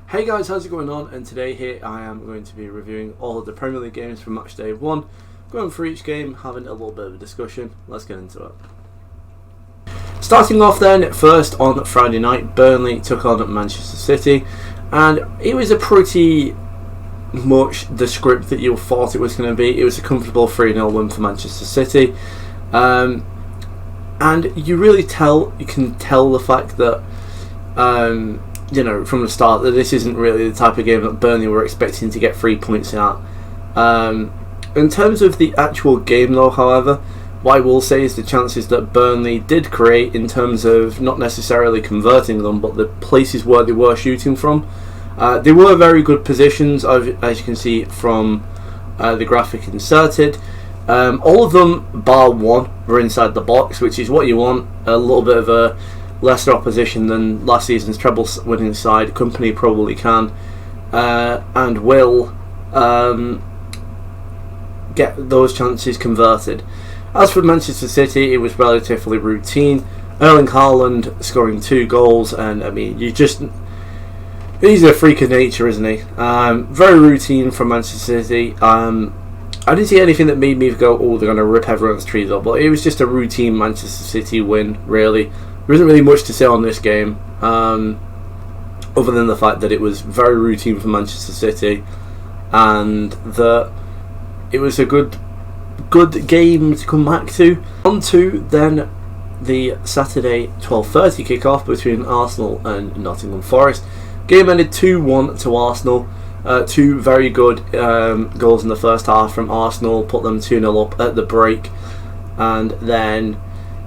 Hey guys, how's it going on? And today here I am going to be reviewing all of the Premier League games from matchday 1, going through each game, having a little bit of a discussion. Let's get into it. Starting off then, first on Friday night, Burnley took on Manchester City, and it was a pretty much the script that you thought it was going to be. It was a comfortable 3-0 win for Manchester City, and you can tell the fact that from the start that this isn't really the type of game that Burnley were expecting to get 3 points at. In terms of the actual game though, however, what I will say is the chances that Burnley did create in terms of not necessarily converting them, but the places where they were shooting from, they were very good positions, as you can see from the graphic inserted. All of them, bar one, were inside the box, which is what you want. A little bit of a lesser opposition than last season's treble winning side. Company probably can and will get those chances converted. As for Manchester City, it was relatively routine. Erling Haaland scoring 2 goals, and I mean, he's a freak of nature, isn't he? Very routine from Manchester City. I didn't see anything that made me go, oh, they're going to rip everyone's trees up, but it was just a routine Manchester City win, really. There isn't really much to say on this game, other than the fact that it was very routine for Manchester City, and that it was a good game to come back to. On to then the Saturday 12:30 kickoff between Arsenal and Nottingham Forest. Game ended 2-1 to Arsenal. 2 very good goals in the first half from Arsenal, put them 2-0 up at the break, and then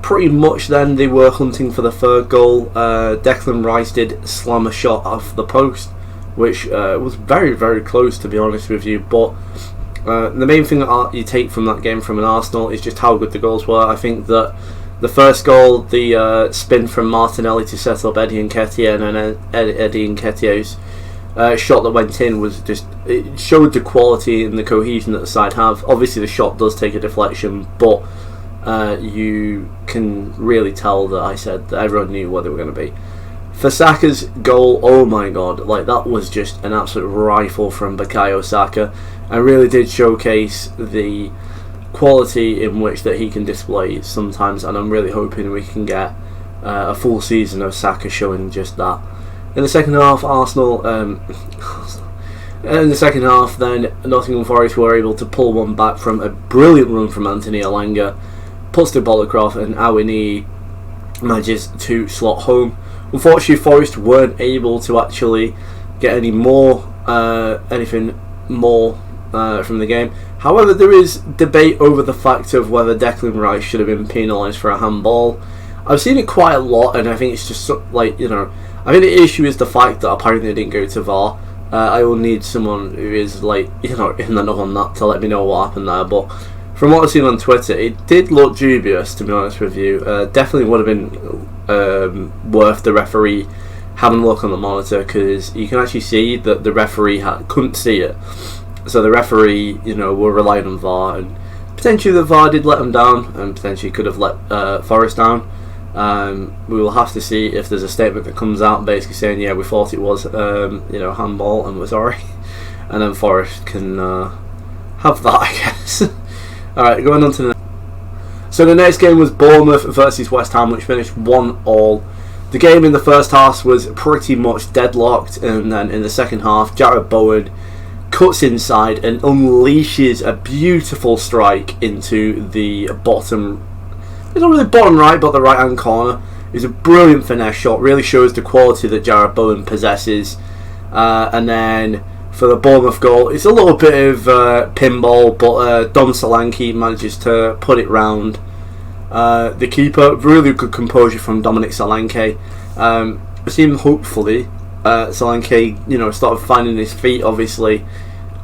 pretty much then they were hunting for the third goal. Declan Rice did slam a shot off the post, which was very, very close, to be honest with you. But the main thing that you take from that game from an Arsenal is just how good the goals were. I think that the first goal, the spin from Martinelli to set up Eddie Nketiah, and then Eddie Nketiah's shot that went in was just, it showed the quality and the cohesion that the side have. Obviously the shot does take a deflection, but you can really tell that I said that everyone knew what they were going to be. For Saka's goal, oh my god, like that was just an absolute rifle from Bukayo Saka, and really did showcase the quality in which that he can display sometimes, and I'm really hoping we can get a full season of Saka showing just that. In the second half, then Nottingham Forest were able to pull one back from a brilliant run from Anthony Elanga, puts the ball across, and Awiniyi manages to slot home. Unfortunately, Forest weren't able to actually get anything more from the game. However, there is debate over the fact of whether Declan Rice should have been penalised for a handball. I've seen it quite a lot, and I think it's just like, I think the issue is the fact that apparently it didn't go to VAR. I will need someone who is in the know on that to let me know what happened there. But from what I've seen on Twitter, it did look dubious, to be honest with you. Definitely would have been worth the referee having a look on the monitor, because you can actually see that the referee couldn't see it. So the referee, were relying on VAR, and potentially the VAR did let them down, and potentially could have let Forest down. We will have to see if there's a statement that comes out basically saying, yeah, we thought it was handball and we're sorry, and then Forest can have that, I guess. Alright, going on to the next. So the next game was Bournemouth versus West Ham, which finished 1-1. The game in the first half was pretty much deadlocked, and then in the second half, Jarrod Bowen cuts inside and unleashes a beautiful strike into the bottom. It's not really bottom right, but the right hand corner. It's a brilliant finesse shot. Really shows the quality that Jarrod Bowen possesses. And then for the Bournemouth goal, it's a little bit of pinball, but Dom Solanke manages to put it round the keeper. Really good composure from Dominic Solanke. I see him hopefully. Solanke, started finding his feet. Obviously,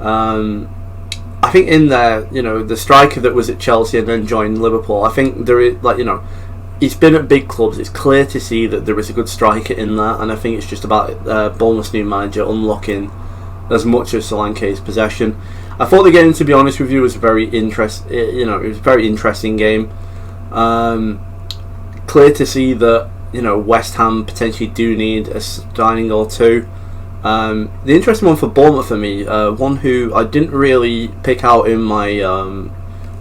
I think in there, the striker that was at Chelsea and then joined Liverpool, I think there is, he's been at big clubs. It's clear to see that there is a good striker in there, and I think it's just about Bournemouth's new manager unlocking as much of Solanke's possession. I thought the game, to be honest with you, was very it was a very interesting game. Clear to see that West Ham potentially do need a signing or two. The interesting one for Bournemouth for me, one who I didn't really pick out in my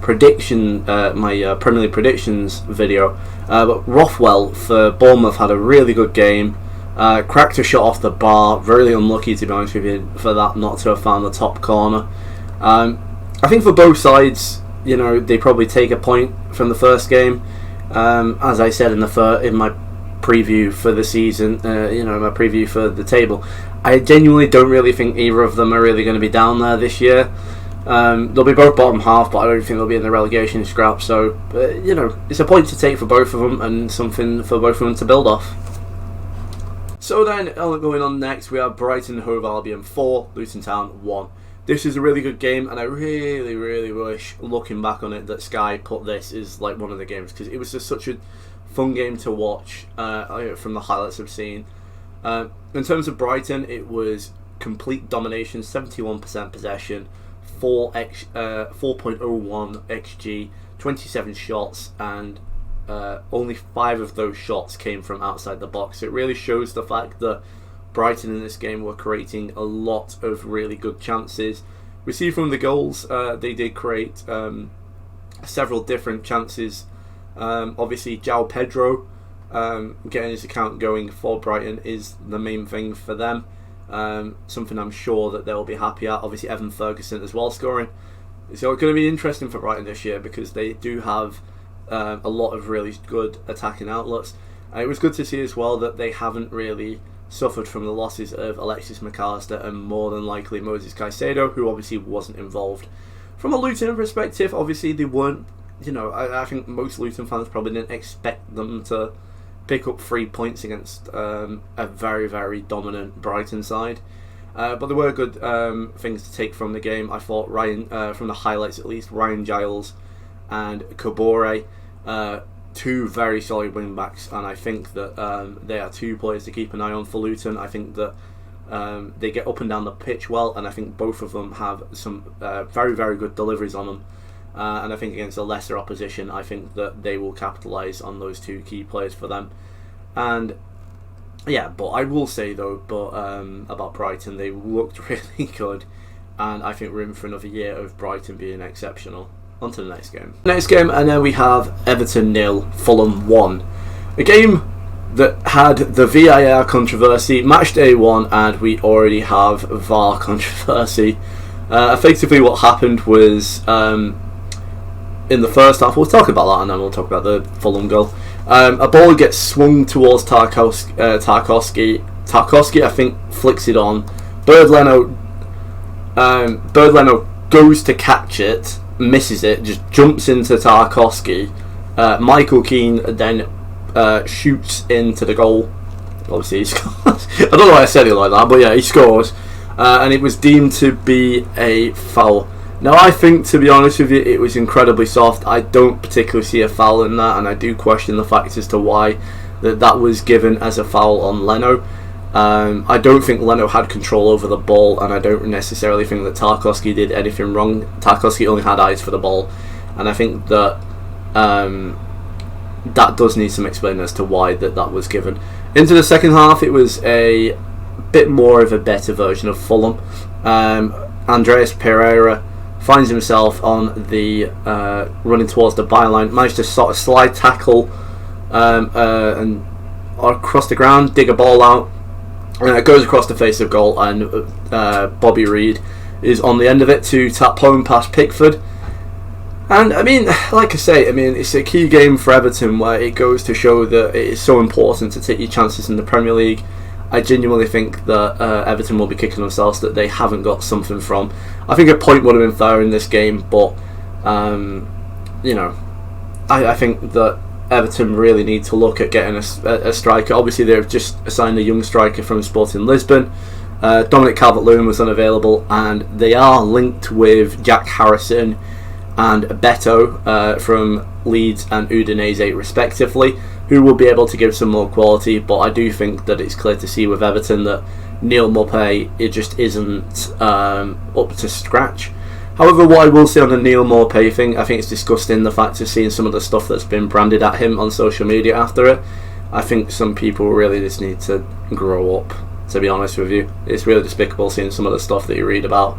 Premier League predictions video, but Rothwell for Bournemouth had a really good game. Cracked a shot off the bar. Really unlucky, to be honest with you, for that not to have found the top corner. I think for both sides, they probably take a point from the first game. As I said in my preview for the season, my preview for the table, I genuinely don't really think either of them are really going to be down there this year. They'll be both bottom half, but I don't think they'll be in the relegation scrap. So, it's a point to take for both of them and something for both of them to build off. So then, going on next, we have Brighton and Hove Albion 4, Luton Town 1. This is a really good game, and I really, really wish, looking back on it, that Sky put this as like one of the games, because it was just such a fun game to watch from the highlights I've seen. In terms of Brighton, it was complete domination, 71% possession, 4.01 XG, 27 shots, and only 5 of those shots came from outside the box. It really shows the fact that Brighton in this game were creating a lot of really good chances. We see from the goals, they did create several different chances. Obviously, João Pedro getting his account going for Brighton is the main thing for them. Something I'm sure that they'll be happy at. Obviously, Evan Ferguson as well scoring. So it's going to be interesting for Brighton this year because they do have a lot of really good attacking outlets. It was good to see as well that they haven't really suffered from the losses of Alexis McAllister and more than likely Moses Caicedo, who obviously wasn't involved. From a Luton perspective, obviously they weren't, I think most Luton fans probably didn't expect them to pick up 3 points against a very, very dominant Brighton side. But there were good things to take from the game. I thought from the highlights at least, Ryan Giles and Kabore, two very solid wing backs, and I think that they are two players to keep an eye on for Luton. I think that they get up and down the pitch well, and I think both of them have some very, very good deliveries on them. And I think against a lesser opposition, I think that they will capitalise on those two key players for them. And yeah, but I will say though, about Brighton, they looked really good, and I think we're in for another year of Brighton being exceptional. On to the next game. And then we have Everton 0, Fulham 1. A game that had the VAR controversy, matchday 1, and we already have VAR controversy. Effectively what happened was, in the first half, we'll talk about that and then we'll talk about the Fulham goal. A ball gets swung towards Tarkowski. Tarkowski, I think, flicks it on. Bird Leno goes to catch it, misses it, just jumps into Tarkowski. Michael Keane then shoots into the goal. Obviously he scores. I don't know why I said it like that, but yeah, he scores. And it was deemed to be a foul. Now I think, to be honest with you, it was incredibly soft. I don't particularly see a foul in that, and I do question the fact as to why that was given as a foul on Leno. I don't think Leno had control over the ball, and I don't necessarily think that Tarkowski did anything wrong. Tarkowski only had eyes for the ball, and I think that that does need some explaining as to why that was given. Into the second half, it was a bit more of a better version of Fulham. Andreas Pereira finds himself on the running towards the byline, managed to sort of slide tackle and across the ground, dig a ball out. It goes across the face of goal, and Bobby Reid is on the end of it to tap home past Pickford. And I mean, like I say, it's a key game for Everton where it goes to show that it is so important to take your chances in the Premier League. I genuinely think that Everton will be kicking themselves that they haven't got something from. I think a point would have been fair in this game, but I think that Everton really need to look at getting a striker. Obviously, they've just signed a young striker from Sporting Lisbon. Dominic Calvert-Lewin was unavailable, and they are linked with Jack Harrison and Beto from Leeds and Udinese respectively, who will be able to give some more quality. But I do think that it's clear to see with Everton that Neil Maupay, it just isn't up to scratch. However, what I will say on the Neil Maupay thing, I think it's disgusting the fact of seeing some of the stuff that's been branded at him on social media after it. I think some people really just need to grow up, to be honest with you. It's really despicable seeing some of the stuff that you read about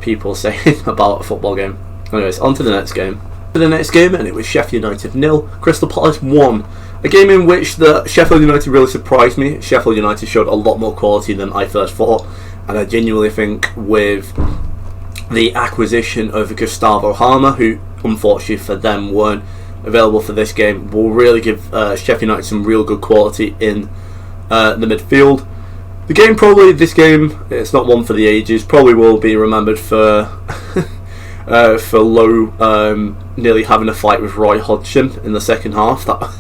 people saying about a football game. Anyways, on to the next game. And it was Sheffield United 0, Crystal Palace 1. A game in which the Sheffield United really surprised me. Sheffield United showed a lot more quality than I first thought, and I genuinely think with the acquisition of Gustavo Harmer, who unfortunately for them weren't available for this game, will really give Sheffield United some real good quality in the midfield. This game, it's not one for the ages, probably will be remembered for Lowe nearly having a fight with Roy Hodgson in the second half. That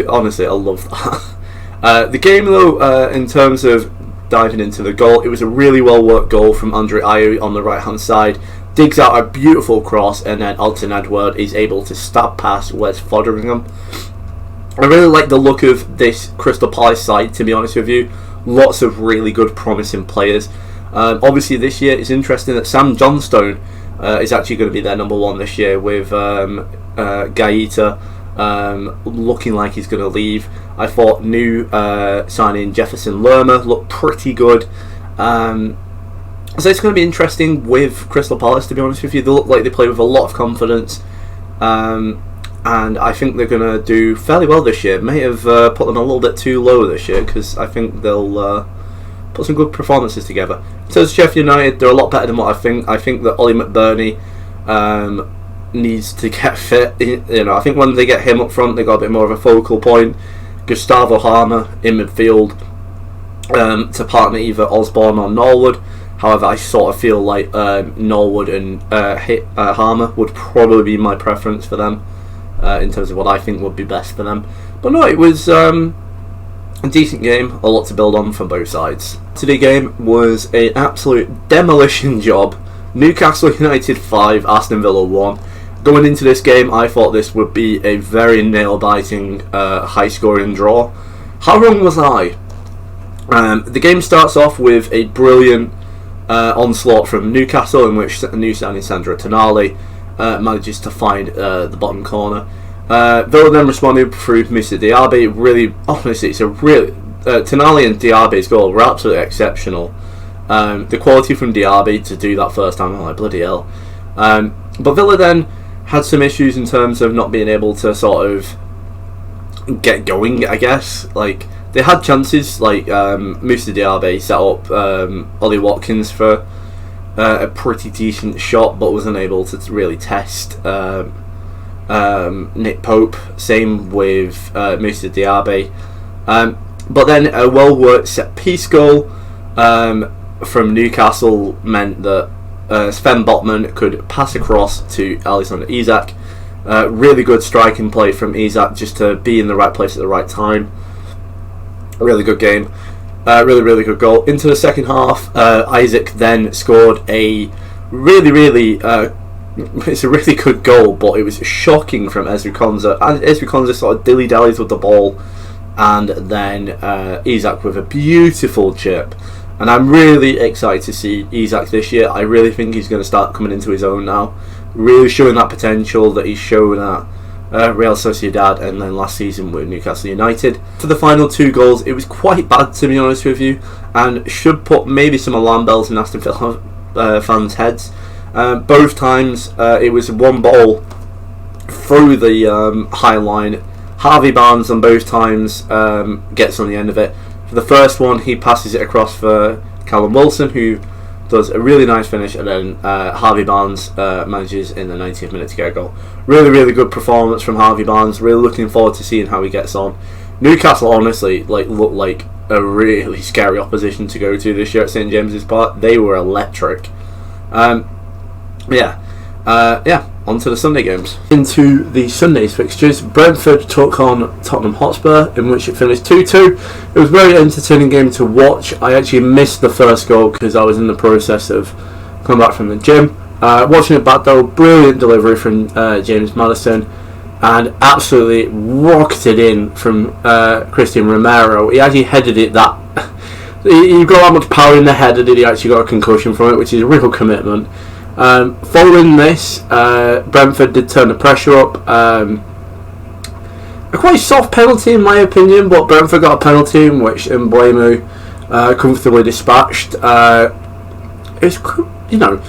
honestly, I love that. The game though, in terms of diving into the goal, it was a really well worked goal from Andre Ayew on the right hand side. Digs out a beautiful cross, and then Alton Edward is able to stab past Wes Foderingham. I really like the look of this Crystal Palace side, to be honest with you. Lots of really good, promising players. Obviously, this year it's interesting that Sam Johnstone is actually going to be their number one this year, with Gaeta looking like he's going to leave. I thought new signing Jefferson Lerma looked pretty good. So it's going to be interesting with Crystal Palace, to be honest with you. They look like they play with a lot of confidence. And I think they're going to do fairly well this year. May have put them a little bit too low this year, because I think they'll put some good performances together. In terms of Sheffield United, they're a lot better than what I think. I think that Ollie McBurney needs to get fit. I think when they get him up front, they got a bit more of a focal point. Gustavo Harmer in midfield to partner either Osborne or Norwood. However, I sort of feel like Norwood and Harmer would probably be my preference for them in terms of what I think would be best for them. But no, it was a decent game, a lot to build on from both sides. Today's game was an absolute demolition job. Newcastle United 5, Aston Villa 1. Going into this game, I thought this would be a very nail-biting, high-scoring draw. How wrong was I? The game starts off with a brilliant onslaught from Newcastle, in which new signing Sandro Tonali manages to find the bottom corner. Villa then responded through Moussa Diaby. Really, honestly, it's a really Tonali and Diaby's goal were absolutely exceptional. The quality from Diaby to do that first time, I'm like, bloody hell. But Villa then had some issues in terms of not being able to sort of get going, I guess. Like, they had chances, like Moussa Diaby set up Ollie Watkins for a pretty decent shot, but was unable to really test Nick Pope. Same with Moussa Diaby. But then a well-worked set-piece goal from Newcastle meant that Sven Botman could pass across to Alexander Isak. Really good striking play from Isak, just to be in the right place at the right time. Really good game. Really good goal. Into the second half, Isaac then scored a really it's a really good goal, but it was shocking from Ezri Konsa. And Ezri Konsa sort of dilly-dallies with the ball, and then Isak with a beautiful chip. And I'm really excited to see Isak this year. I really think he's going to start coming into his own now, really showing that potential that he's shown at Real Sociedad and then last season with Newcastle United. For the final two goals, it was quite bad, to be honest with you, and should put maybe some alarm bells in Aston Villa fans' heads. Both times it was one ball through the high line. Harvey Barnes on both times gets on the end of it. For the first one, he passes it across for Callum Wilson, who does a really nice finish, and then Harvey Barnes manages in the 90th minute to get a goal. Really good performance from Harvey Barnes. Really looking forward to seeing how he gets on. Newcastle honestly looked like a really scary opposition to go to this year at St James's Park. They were electric. On to the Sunday games. Into the Sunday's fixtures, Brentford took on Tottenham Hotspur, in which it finished 2-2. It was a very entertaining game to watch. I actually missed the first goal because I was in the process of coming back from the gym. Watching it back though, brilliant delivery from James Maddison, and absolutely rocketed in from Christian Romero. He actually headed it that... he got that much power in the header that he actually got a concussion from it, which is a real commitment. Following this, Brentford did turn the pressure up, a quite soft penalty in my opinion, but Brentford got a penalty in which Mbeumo comfortably dispatched. It's, you know,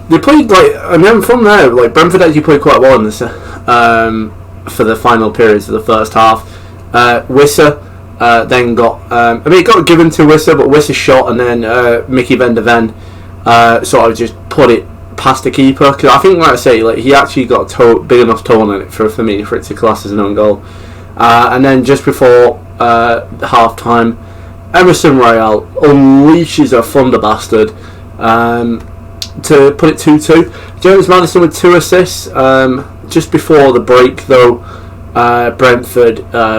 they played and then from there, Brentford actually played quite well in this for the final periods of the first half. Wissa then got, it got given to Wissa, but Wissa shot, and then Mickey van der Ven sort of just put it past the keeper, because I think, like I say, he actually got a big enough toe on it for me for it to class as an own goal. And then just before half time, Emerson Royale unleashes a thunder bastard to put it 2-2. James Maddison with 2 assists. Just before the break, though, Brentford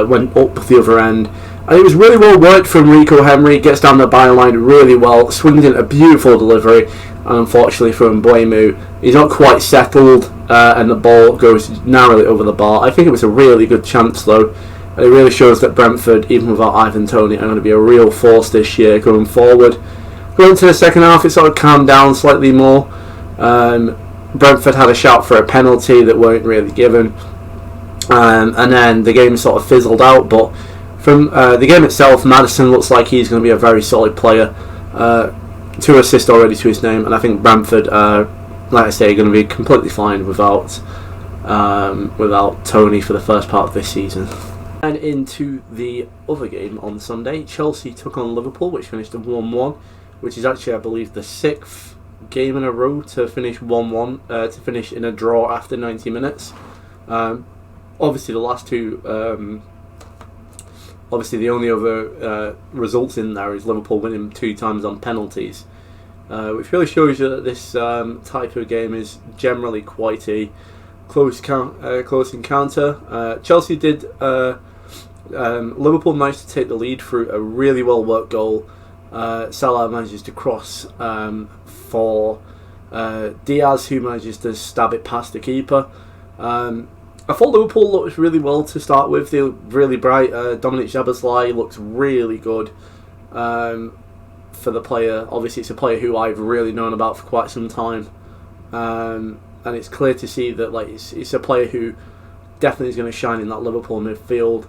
went up the other end. And it was really well worked from Rico Henry. Gets down the byline really well, swings in a beautiful delivery. And unfortunately for Mbeumo, he's not quite settled, and the ball goes narrowly over the bar. I think it was a really good chance, though. And it really shows that Brentford, even without Ivan Toney, are going to be a real force this year going forward. Going into the second half, it sort of calmed down slightly more. Brentford had a shout for a penalty that weren't really given. And then the game sort of fizzled out. But from the game itself, Maddison looks like he's going to be a very solid player. 2 assists already to his name, and I think Brentford, like I say, are going to be completely fine without Toney for the first part of this season. And into the other game on Sunday, Chelsea took on Liverpool, which finished 1-1, which is actually, I believe, the 6th game in a row to finish 1-1, to finish in a draw after 90 minutes. Obviously, the last two. Obviously, the only other results in there is Liverpool winning 2 times on penalties, which really shows you that this type of game is generally quite a close encounter. Chelsea did. Liverpool managed to take the lead through a really well worked goal. Salah manages to cross for Diaz, who manages to stab it past the keeper. I thought Liverpool looked really well to start with. They looked really bright. Dominic Szoboszlai looks really good for the player. Obviously, it's a player who I've really known about for quite some time. And it's clear to see that it's a player who definitely is going to shine in that Liverpool midfield.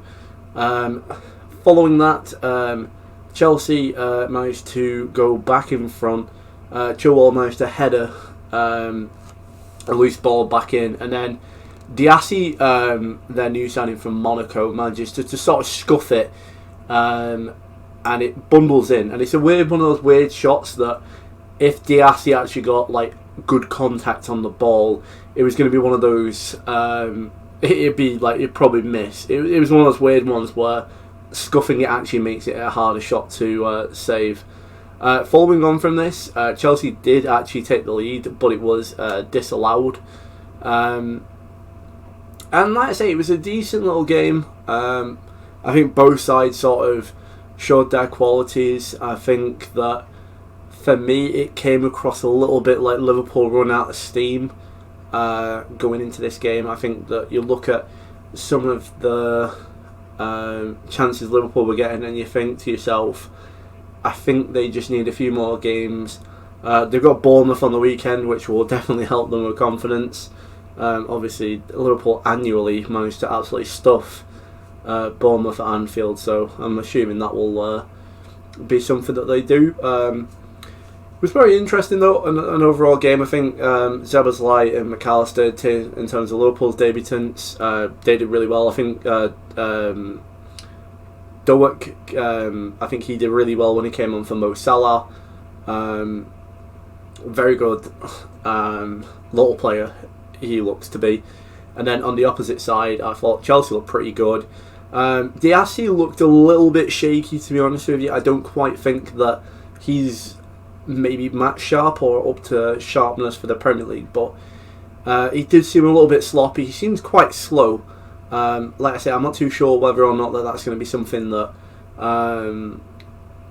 Following that, Chelsea managed to go back in front. Chilwell managed to header a loose ball back in, and then Diassi, their new signing from Monaco, manages to sort of scuff it, and it bundles in. And it's one of those weird shots that if Diassi actually got good contact on the ball, it was going to be one of those. It'd probably miss. It was one of those weird ones where scuffing it actually makes it a harder shot to save. Following on from this, Chelsea did actually take the lead, but it was disallowed. And like I say, it was a decent little game. I think both sides sort of showed their qualities. I think that for me, it came across a little bit like Liverpool run out of steam going into this game. I think that you look at some of the chances Liverpool were getting, and you think to yourself, I think they just need a few more games. They've got Bournemouth on the weekend, which will definitely help them with confidence. Obviously, Liverpool annually managed to absolutely stuff Bournemouth at Anfield, so I'm assuming that will be something that they do. It was very interesting, though, an overall game. I think Szoboszlai and McAllister, in terms of Liverpool's debutants, they did really well. I think Doak, I think he did really well when he came on for Mo Salah. Very good little player he looks to be. And then on the opposite side, I thought Chelsea looked pretty good. Diassi looked a little bit shaky, to be honest with you. I don't quite think that he's maybe match sharp or up to sharpness for the Premier League, but he did seem a little bit sloppy. He seems quite slow. Like I say, I'm not too sure whether or not that's going to be something that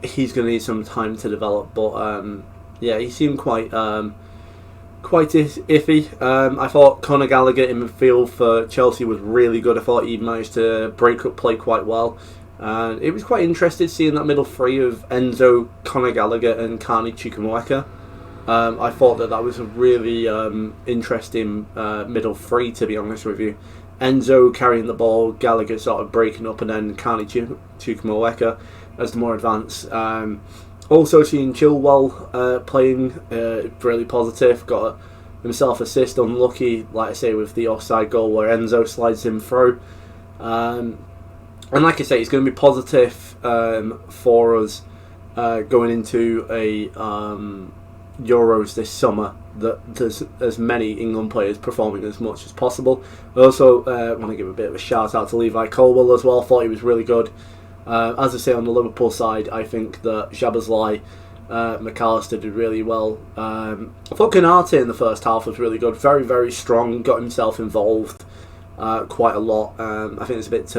he's going to need some time to develop, but yeah, he seemed quite iffy. I thought Conor Gallagher in midfield for Chelsea was really good. I thought he managed to break up play quite well. And it was quite interesting seeing that middle three of Enzo, Conor Gallagher and Carney Chukwuemeka. I thought that was a really interesting middle three, to be honest with you. Enzo carrying the ball, Gallagher sort of breaking up, and then Carney Chukwuemeka as the more advanced. Also seeing Chilwell playing really positive, got himself assist, unlucky, like I say, with the offside goal where Enzo slides him through. And like I say, it's going to be positive for us going into a Euros this summer, that there's as many England players performing as much as possible. I also want to give a bit of a shout out to Levi Colwill as well. Thought he was really good. As I say, on the Liverpool side, I think that Szoboszlai, McAllister did really well. I thought Konate in the first half was really good. Very, very strong. Got himself involved quite a lot. I think there's a bit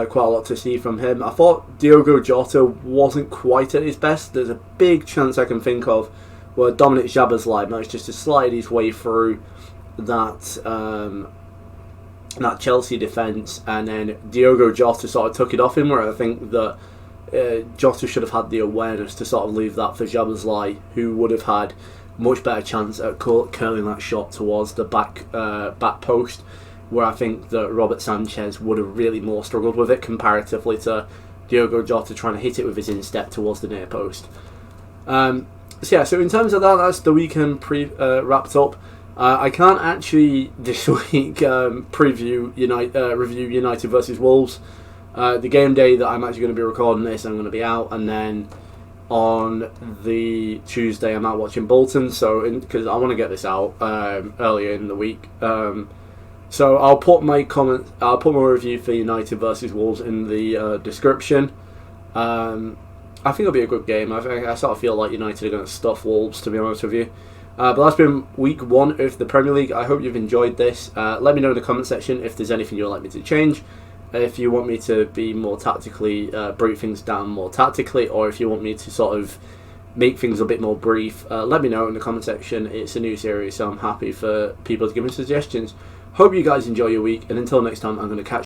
quite a lot to see from him. I thought Diogo Jota wasn't quite at his best. There's a big chance I can think of where Dominic Szoboszlai managed just to slide his way through that Chelsea defence, and then Diogo Jota sort of took it off him, where I think that Jota should have had the awareness to sort of leave that for Szoboszlai, who would have had much better chance at curling that shot towards the back post, where I think that Robert Sanchez would have really more struggled with it comparatively to Diogo Jota trying to hit it with his instep towards the near post. So in terms of that, that's the weekend wrapped up. I can't actually this week review United versus Wolves. The game day that I'm actually going to be recording this, I'm going to be out, and then on the Tuesday I'm out watching Bolton. So because I want to get this out earlier in the week. So I'll put my review for United versus Wolves in the description. I think it'll be a good game. I sort of feel like United are going to stuff Wolves, to be honest with you. But that's been week 1 of the Premier League. I hope you've enjoyed this. Let me know in the comment section if there's anything you'd like me to change. If you want me to be more tactically, break things down more tactically, or if you want me to sort of make things a bit more brief, let me know in the comment section. It's a new series, so I'm happy for people to give me suggestions. Hope you guys enjoy your week, and until next time, I'm going to catch